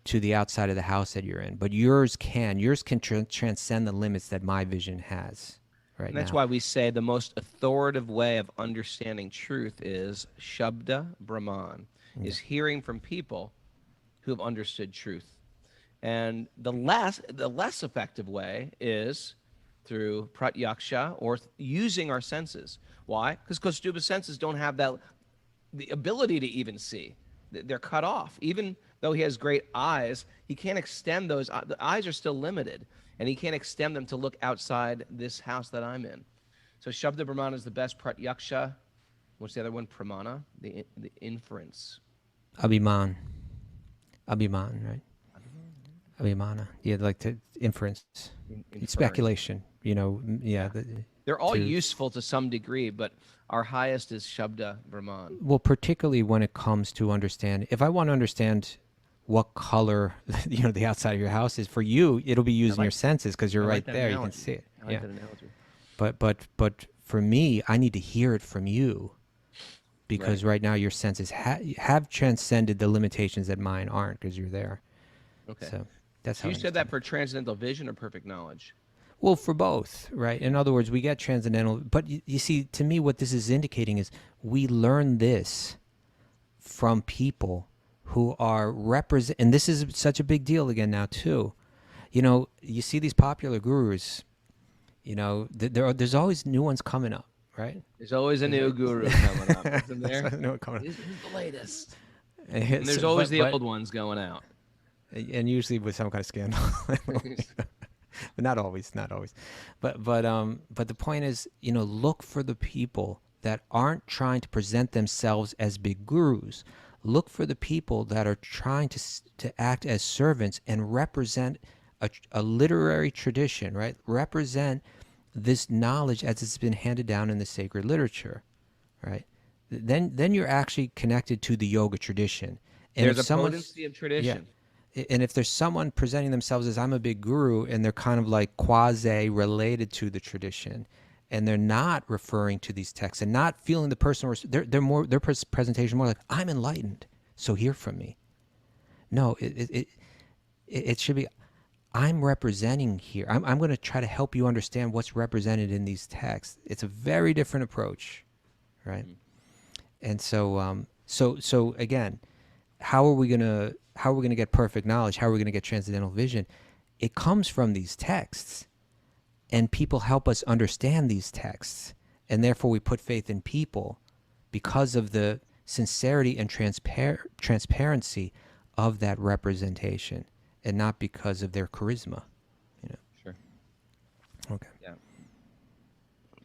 to the outside of the house that you're in, but yours can. Yours can transcend the limits that my vision has. Right. And that's now. why we say the most authoritative way of understanding truth is Shabda Brahman, is hearing from people who have understood truth. And the less effective way is through pratyaksha, or using our senses. Why? Because Kaustubha's senses don't have the ability to even see. They're cut off. Even though he has great eyes, he can't extend those. The eyes are still limited, and he can't extend them to look outside this house that I'm in. So Shabda Brahmana is the best. Pratyaksha, what's the other one? Pramana, the inference. Abhiman, right? Abhimana. Yeah, like the inference. Speculation, you know. Yeah. They're all useful to some degree, but our highest is Shabda Brahman. Well, particularly when it comes to understand. If I want to understand what color, you know, the outside of your house is, for you, it'll be using your senses because you're right there. You can see it. I like that analogy. But for me, I need to hear it from you, because right now your senses have transcended the limitations that mine aren't, because you're there. Okay. So that's how you said that for transcendental vision or perfect knowledge? Well, for both, right? In other words, we get transcendental, but you see, to me, what this is indicating is we learn this from people who are and this is such a big deal again now too. You know, you see these popular gurus, you know, there's always new ones coming up, right? There's always a new guru coming up, isn't there? Who's the latest? And there's always the old ones going out. And usually with some kind of scandal. But not always. But the point is, you know, look for the people that aren't trying to present themselves as big gurus. Look for the people that are trying to act as servants and represent a literary tradition, right? Represent this knowledge as it's been handed down in the sacred literature, right? Then you're actually connected to the yoga tradition. And there's a potency of tradition. Yeah, and if there's someone presenting themselves as I'm a big guru, and they're kind of like quasi related to the tradition, and they're not referring to these texts and not feeling the personal, their presentation more like, I'm enlightened, so hear from me. No, it should be, I'm representing here. I'm going to try to help you understand what's represented in these texts. It's a very different approach, right? And so again, how are we going to get perfect knowledge? How are we going to get transcendental vision? It comes from these texts, and people help us understand these texts, and therefore we put faith in people because of the sincerity and transparency of that representation, and not because of their charisma. You know. Sure. Okay. Yeah.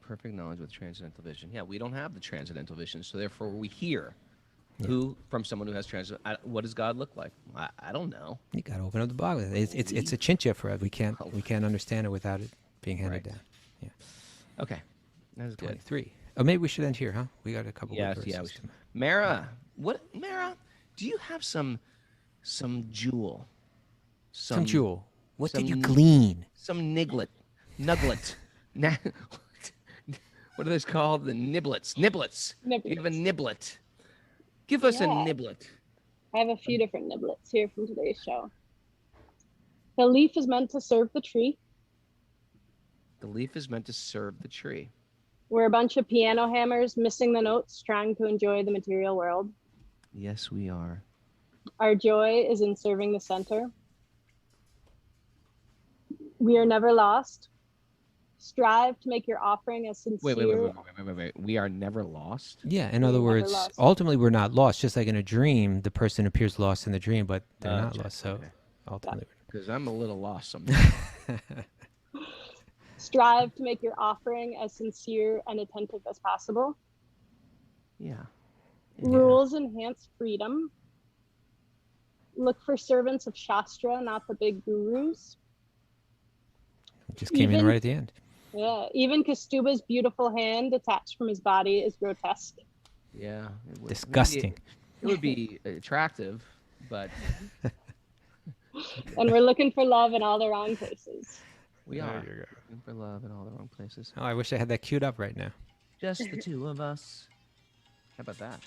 perfect knowledge with transcendental vision. Yeah, we don't have the transcendental vision, so therefore we hear who from someone who has transcendental. What does God look like? I don't know. You got to open up the Bhagavatam. It's a chincha for us. We can't understand it without it being handed down. Yeah. Okay, that's good. 23. Oh, maybe we should end here, huh? We got a couple. Yes, more yeah. We should. Mara, Mara, do you have some jewel? Some jewel. What did you glean? Some nugget. What are those called? The niblets. Niblets. You have a niblet. Give us a niblet. I have a few different niblets here from today's show. The leaf is meant to serve the tree. The leaf is meant to serve the tree. We're a bunch of piano hammers missing the notes, trying to enjoy the material world. Yes, we are. Our joy is in serving the center. We are never lost. Strive to make your offering as sincere. Wait. We are never lost? Yeah, in other words, ultimately we're not lost. Just like in a dream, the person appears lost in the dream, but they're not lost. So ultimately. Because I'm a little lost sometimes. Strive to make your offering as sincere and attentive as possible. Yeah. Rules enhance freedom. Look for servants of Shastra, not the big gurus. It just came in right at the end. Yeah, even Kaustubha's beautiful hand detached from his body is grotesque. Yeah. Disgusting. It would be attractive, but... And we're looking for love in all the wrong places. We are looking for love in all the wrong places. Oh, I wish I had that queued up right now. Just the two of us. How about that?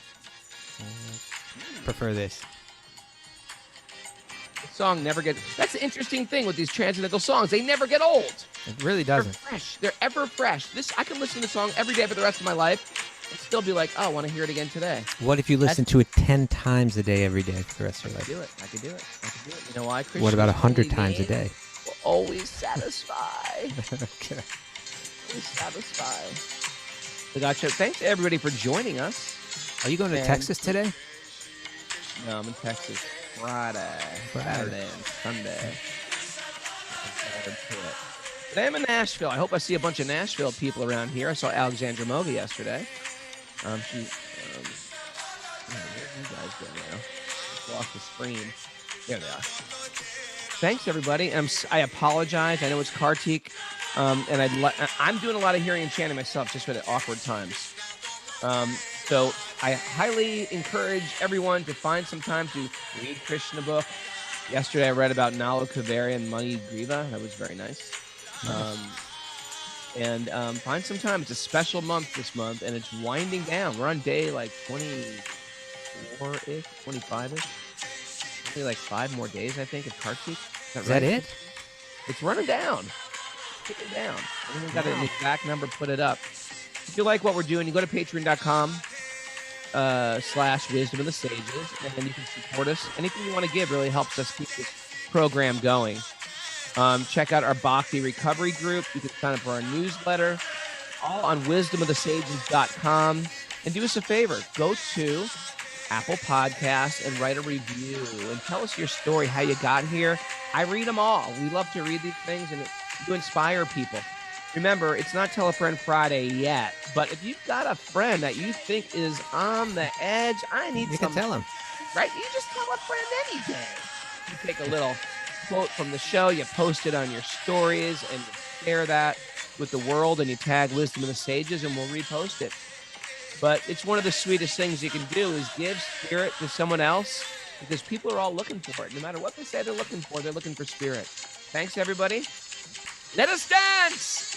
Prefer this. The song never gets... That's the interesting thing with these transcendental songs. They never get old. It really doesn't. They're fresh. They're ever fresh. I can listen to the song every day for the rest of my life and still be like, oh, I want to hear it again today. What if you listen to it 10 times a day every day for the rest of your life? I could do it. You know why? Krishna What about 100 times a day? Will always satisfy. Okay. Always satisfy. So gotcha. Thanks to everybody for joining us. Are you going to Texas today? No, I'm in Texas Friday, Saturday, and Sunday. Today I'm in Nashville. I hope I see a bunch of Nashville people around here. I saw Alexandra Moga yesterday. Where are you guys going now? Just lost the screen. There they are. Thanks, everybody. I apologize. I know it's Kartik, and I'm doing a lot of hearing and chanting myself just for the awkward times. So I highly encourage everyone to find some time to read Krishna book. Yesterday I read about Nalo Kaveri and Mani Griva. That was very nice. And find some time. It's a special month this month, and it's winding down. We're on day like 24-ish, 25-ish. Only like 5 more days, I think, of Kartik. Is that it? It's running down. Take it down. I haven't got an exact number, put it up. If you like what we're doing, you go to patreon.com/wisdom of the sages, and then you can support us. Anything you want to give really helps us keep this program going. Check out our Bhakti recovery group. You can sign up for our newsletter, all on wisdomofthesages.com. And do us a favor, go to Apple Podcasts and write a review and tell us your story, how you got here. I read them all. We love to read these things and to inspire people. Remember, it's not Tell a Friend Friday yet, but if you've got a friend that you think is on the edge, you can tell him. Right? You just tell a friend any day. You take a little quote from the show, you post it on your stories, and you share that with the world, and you tag Wisdom of the Sages, and we'll repost it. But it's one of the sweetest things you can do is give spirit to someone else, because people are all looking for it. No matter what they say they're looking for spirit. Thanks, everybody. Let us dance!